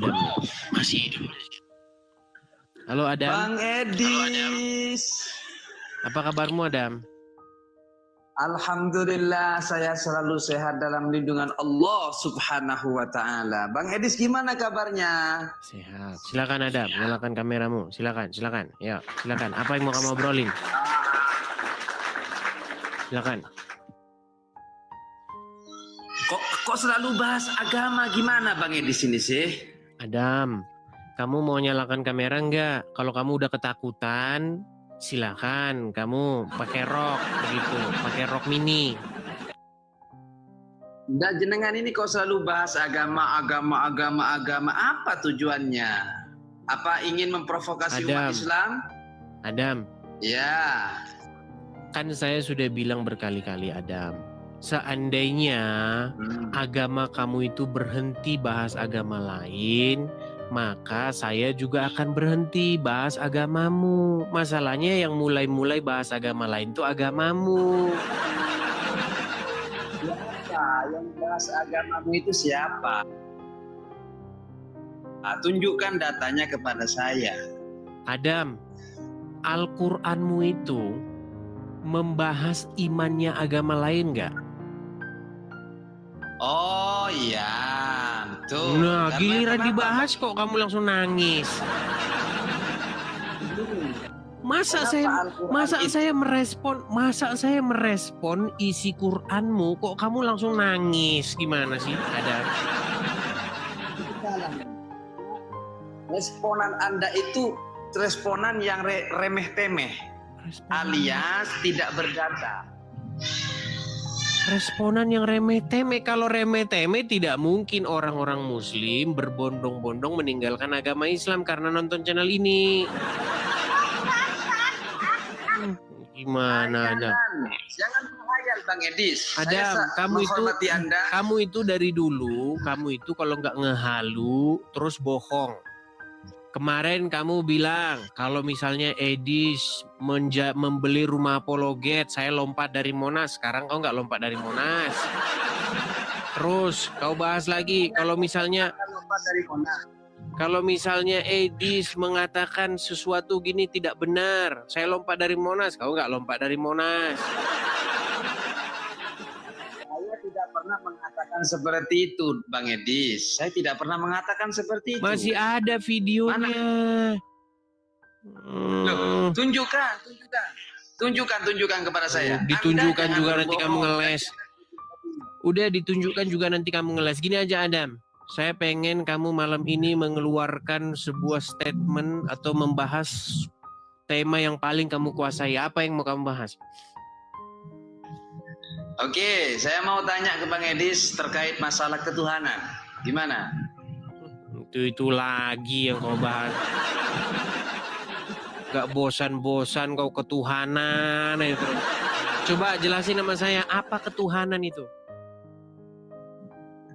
Adam nih. Masih hidup. Halo Adam. Bang Edis. Apa kabarmu Adam? Alhamdulillah saya selalu sehat dalam lindungan Allah Subhanahu wa taala. Bang Edis gimana kabarnya? Sehat. Silakan Adam, nyalakan kameramu. Silakan. Ya, silakan. Apa yang mau kamu obrolin? Silakan. Kok selalu bahas agama, gimana Bang Edis ini sih? Adam, kamu mau nyalakan kamera enggak? Kalau kamu udah ketakutan, silakan kamu pakai rok begitu, pakai rok mini. Dan jenengan ini kok selalu bahas agama. Apa tujuannya? Apa ingin memprovokasi umat Islam? Adam. Ya. Kan saya sudah bilang berkali-kali Adam. Seandainya agama kamu itu berhenti bahas agama lain, maka saya juga akan berhenti bahas agamamu. Masalahnya yang mulai-mulai bahas agama lain itu agamamu. Siapa yang bahas agamamu itu siapa? Nah, tunjukkan datanya kepada saya. Adam, Al-Qur'anmu itu membahas imannya agama lain nggak? Oh iya, tuh. Nah, giliran kenapa? dibahas kok kamu langsung nangis. Masa saya merespon isi Qur'anmu kok kamu langsung nangis? Gimana sih? Ada responan Anda itu responan yang remeh-temeh alias tidak berdata. Responan yang remeh-temeh. Kalau remeh-temeh tidak mungkin orang-orang muslim berbondong-bondong meninggalkan agama Islam karena nonton channel ini. Gimana Adam? Jangan menghayal Bang Edis. Adam, kamu itu dari dulu, kamu itu kalau nggak ngehalu terus bohong. Kemarin kamu bilang kalau misalnya Edis membeli rumah Apologet, saya lompat dari Monas. Sekarang kau nggak lompat dari Monas. Terus kau bahas lagi kalau misalnya Edis mengatakan sesuatu gini tidak benar, saya lompat dari Monas. Kau nggak lompat dari Monas. Saya tidak pernah mengatakan seperti itu, Bang Edis. Saya tidak pernah mengatakan seperti itu. Masih ada videonya. Loh, tunjukkan kepada saya. Ditunjukkan juga nanti kamu ngeles. Udah ditunjukkan juga nanti kamu ngeles. Gini aja Adam, saya pengen kamu malam ini mengeluarkan sebuah statement atau membahas tema yang paling kamu kuasai. Apa yang mau kamu bahas? Oke, saya mau tanya ke Bang Edis terkait masalah ketuhanan. Gimana? Itu lagi yang kau bahas. Gak bosan-bosan kau ketuhanan itu. Coba jelasin sama saya, apa ketuhanan itu?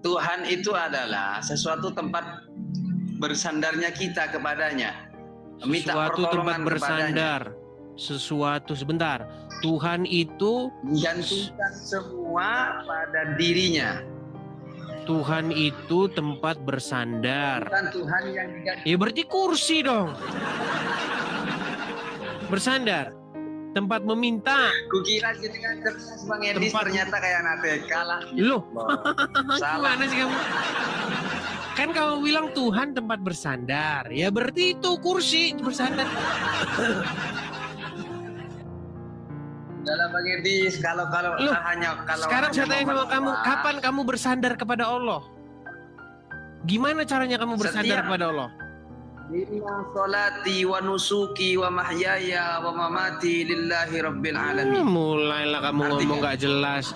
Tuhan itu adalah sesuatu tempat bersandarnya kita kepadanya. Minta Suatu tempat pertolongan bersandar. Sesuatu sebentar. Tuhan itu menggantungkan semua pada dirinya. Tuhan itu tempat bersandar. Bukan Tuhan yang digantungkan. Ya berarti kursi dong. Bersandar. Tempat meminta. Kukira dengan cerdas Bang Edis, ternyata kayak anak TK lah. Loh. Salah. Gimana sih kamu? Kan kamu bilang Tuhan tempat bersandar. Ya berarti itu kursi bersandar. Dalam Bang Edis, kalau sekarang saya tanya sama kamu, kapan kamu bersandar kepada Allah? Gimana caranya kamu bersandar kepada Allah? Inna sholati wa nusuki wa mahyaya wa mamati lillahi rabbil alamin. Mulailah kamu ngomong gak jelas.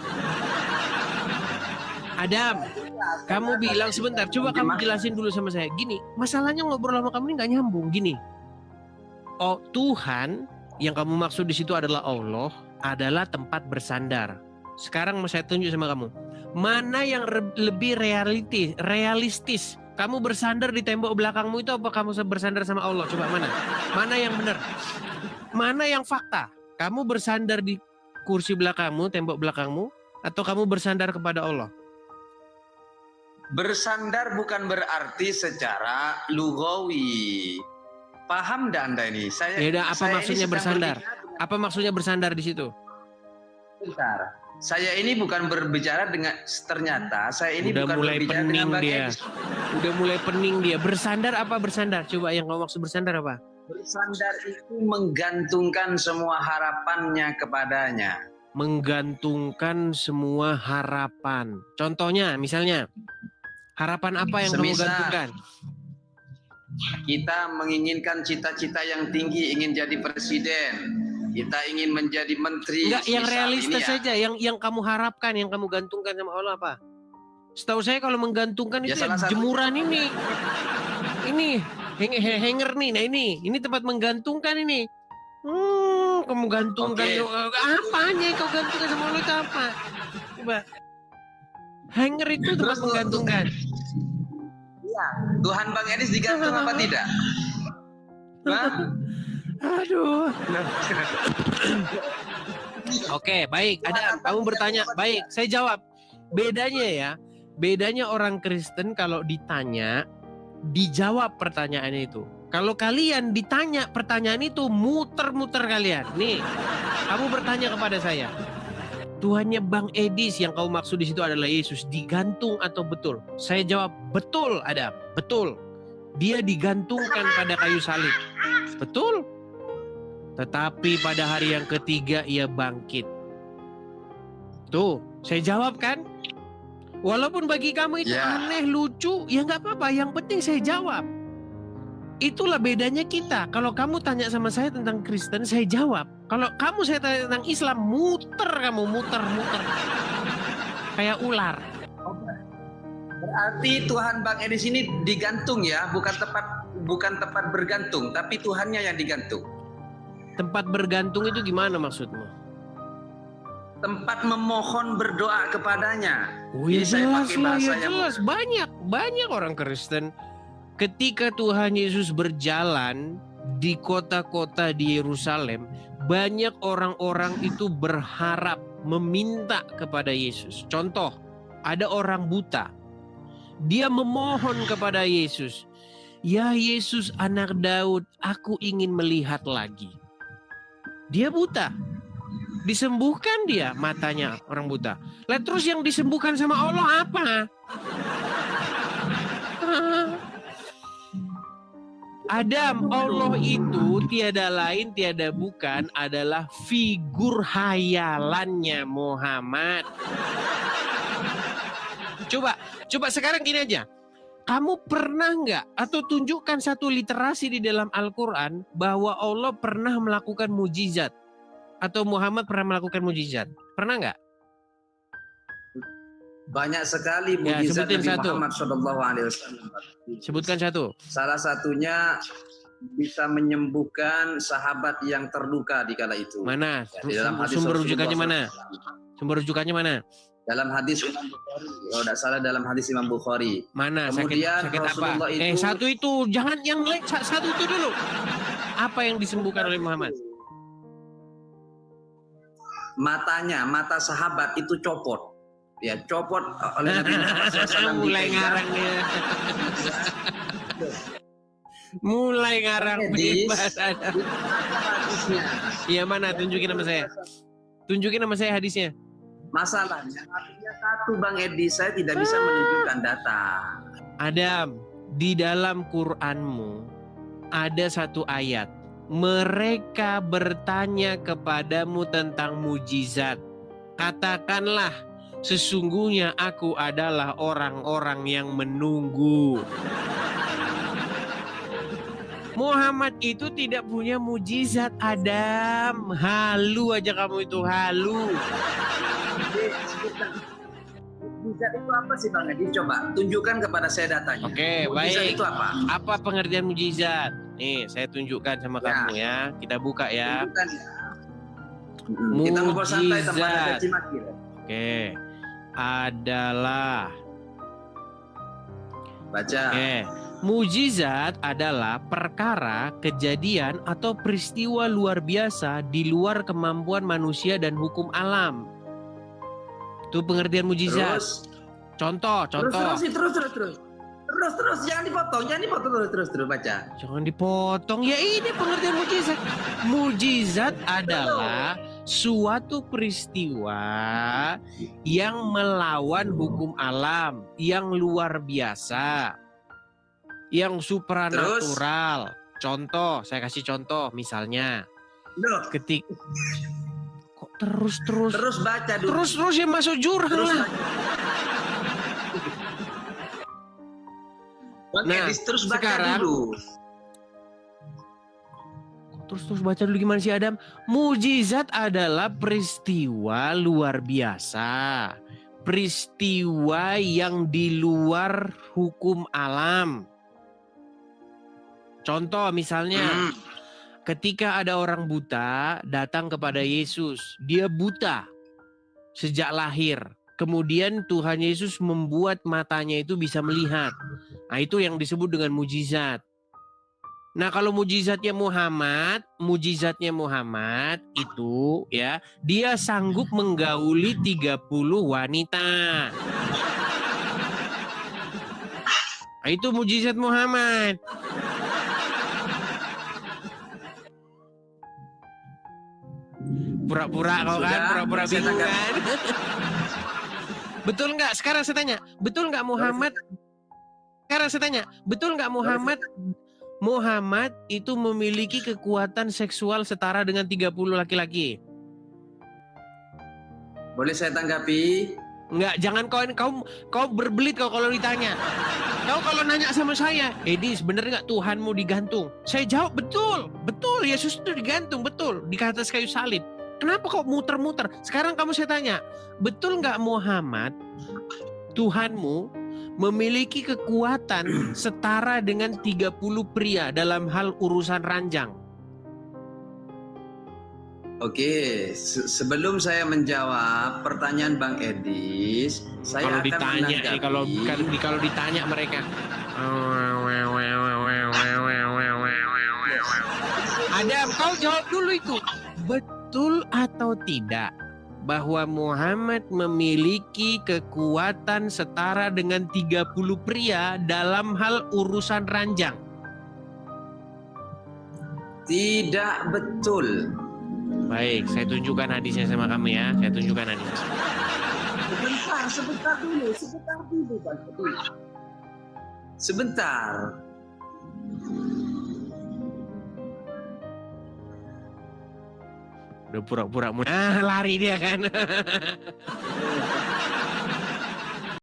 Adam, kamu bilang sebentar, coba kamu jelasin dulu sama saya. Gini, masalahnya ngobrol sama kamu ini gak nyambung. Gini, oh Tuhan yang kamu maksud di situ adalah Allah, adalah tempat bersandar. Sekarang mau saya tunjuk sama kamu, mana yang lebih realistis? Kamu bersandar di tembok belakangmu itu apa kamu bersandar sama Allah? Coba mana? Mana yang benar? Mana yang fakta? Kamu bersandar di kursi belakangmu, tembok belakangmu, atau kamu bersandar kepada Allah? Bersandar bukan berarti secara lugawi. Paham enggak Anda ini? Ya udah, apa maksudnya bersandar? Apa maksudnya bersandar di situ? Bentar. Saya ini bukan berbicara dengan ternyata saya ini Udah bukan mulai berbicara pening dengan Bang dia. Edi. Udah mulai pening dia. Bersandar apa bersandar? Coba yang kamu maksud bersandar apa? Bersandar itu menggantungkan semua harapannya kepadanya. Menggantungkan semua harapan. Contohnya, misalnya, harapan apa yang kamu Semisal, gantungkan? Kita menginginkan cita-cita yang tinggi, ingin jadi presiden. Kita ingin menjadi menteri. Enggak, yang misal, realistis ini ya. saja, yang kamu harapkan, yang kamu gantungkan sama Allah apa? Setahu saya kalau menggantungkan Ya, itu salah satu- jemuran ini. Ini hanger nih. Nah ini tempat menggantungkan ini. Kamu gantungkan Oke. apanya yang kau gantungkan sama Allah itu apa? Coba. Hanger itu tempat Terus, menggantungkan. Iya. Tuhan Bang Edis digantung apa tidak? Hah? Aduh. Oke, baik. Ada kamu bertanya. Baik, saya jawab. Bedanya orang Kristen kalau ditanya, dijawab pertanyaannya itu. Kalau kalian ditanya pertanyaan itu, muter-muter kalian. Nih, kamu bertanya kepada saya. Tuhannya Bang Edis yang kau maksud di situ adalah Yesus, digantung atau betul? Saya jawab betul, Adam, betul. Dia digantungkan pada kayu salib. Betul. Tetapi pada hari yang ketiga ia bangkit. Tuh, saya jawab kan? Walaupun bagi kamu itu aneh, lucu, ya nggak apa-apa. Yang penting saya jawab. Itulah bedanya kita. Kalau kamu tanya sama saya tentang Kristen, saya jawab. Kalau kamu saya tanya tentang Islam, muter kamu, muter. Kayak ular. Berarti Tuhan Bang Edis ini digantung ya, bukan tempat bergantung, tapi Tuhannya yang digantung. Tempat bergantung itu gimana maksudmu? Tempat memohon berdoa kepadanya. Oh ya Ini saya jelas pakai lah, bahasa ya yang jelas. Banyak orang Kristen. Ketika Tuhan Yesus berjalan di kota-kota di Yerusalem, banyak orang-orang itu berharap meminta kepada Yesus. Contoh, ada orang buta. Dia memohon kepada Yesus. Ya Yesus anak Daud, aku ingin melihat lagi. Dia buta. Disembuhkan dia matanya orang buta. Lah terus yang disembuhkan sama Allah apa? Adam, Allah itu tiada lain tiada bukan adalah figur hayalannya Muhammad. Coba sekarang gini aja. Kamu pernah nggak atau tunjukkan satu literasi di dalam Al-Quran bahwa Allah pernah melakukan mujizat atau Muhammad pernah melakukan mujizat? Pernah nggak? banyak sekali mujizat sebutin Nabi satu. Muhammad SAW. Sebutkan satu. Salah satunya bisa menyembuhkan sahabat yang terluka di kala itu. Mana? Ya, di dalam hadis Sumber Rasulullah rujukannya mana? SAW. Sumber rujukannya mana? Dalam hadis Imam Bukhari. Kalau tidak salah dalam hadis Imam Bukhari. Mana? Kemudian Sakit apa? Rasulullah itu Satu itu, jangan yang lain, satu itu dulu. Apa yang disembuhkan oleh Muhammad? mata sahabat itu copot. Ya, copot oleh Nabi Muhammad SAW. Mulai ngarang dia. Mulai ngarang bebas. Iya mana? Tunjukin nama saya. Tunjukin nama saya hadisnya. Masalahnya artinya satu Bang Edi, saya tidak bisa menunjukkan data. Adam, di dalam Qur'anmu ada satu ayat. Mereka bertanya kepadamu tentang mujizat. Katakanlah, sesungguhnya aku adalah orang-orang yang menunggu. Muhammad itu tidak punya mujizat, Adam. Halu aja kamu itu, halu. Mujizat itu apa sih Bang Edi? Coba tunjukkan kepada saya datanya. Oke, Mujizat baik. itu apa? Apa pengertian mujizat? Nih, saya tunjukkan sama kamu ya. Kita buka ya. Tunjukkan ya. Kita ngobrol santai tanpa ada Mujizat. caci maki. Oke. Adalah. Baca. Oke. Mujizat adalah perkara, kejadian atau peristiwa luar biasa di luar kemampuan manusia dan hukum alam. Itu pengertian mujizat. Terus Contoh. Terus, jangan dipotong, terus baca. Jangan dipotong. Ya ini pengertian mujizat. Mujizat adalah suatu peristiwa yang melawan hukum alam, yang luar biasa, yang supranatural. Contoh, saya kasih contoh, misalnya, kok terus baca dulu. Terus yang masuk jurang lah. Nah, terus baca sekarang dulu. Terus baca dulu gimana sih Adam? Mujizat adalah peristiwa luar biasa. Peristiwa yang di luar hukum alam. Contoh misalnya, ketika ada orang buta datang kepada Yesus. Dia buta sejak lahir. Kemudian Tuhan Yesus membuat matanya itu bisa melihat. Nah, itu yang disebut dengan mujizat. Nah, kalau mujizatnya Muhammad itu ya, dia sanggup menggauli 30 wanita. Nah, itu mujizat Muhammad. Pura-pura kau kan, pura-pura bingung kan. Betul nggak? Sekarang saya tanya, betul nggak Muhammad? Muhammad itu memiliki kekuatan seksual setara dengan 30 laki-laki? Boleh saya tanggapi? Enggak, jangan kau berbelit kalau ditanya. Kau kalau nanya sama saya, Edi sebenarnya nggak Tuhanmu digantung? Saya jawab betul Yesus itu digantung, betul di atas kayu salib. Kenapa kok muter-muter? Sekarang saya tanya, betul nggak Muhammad, Tuhanmu, memiliki kekuatan setara dengan 30 pria dalam hal urusan ranjang? Oke, sebelum saya menjawab pertanyaan Bang Edis, saya kalau akan ditanya, kalau ditanya mereka, Adam, kau jawab dulu itu. Betul atau tidak bahwa Muhammad memiliki kekuatan setara dengan 30 pria dalam hal urusan ranjang? Tidak betul. Baik, saya tunjukkan hadisnya sama kamu ya. Saya tunjukkan hadisnya. Sebentar dulu Bang. Sebentar. Udah pura-pura lari dia kan.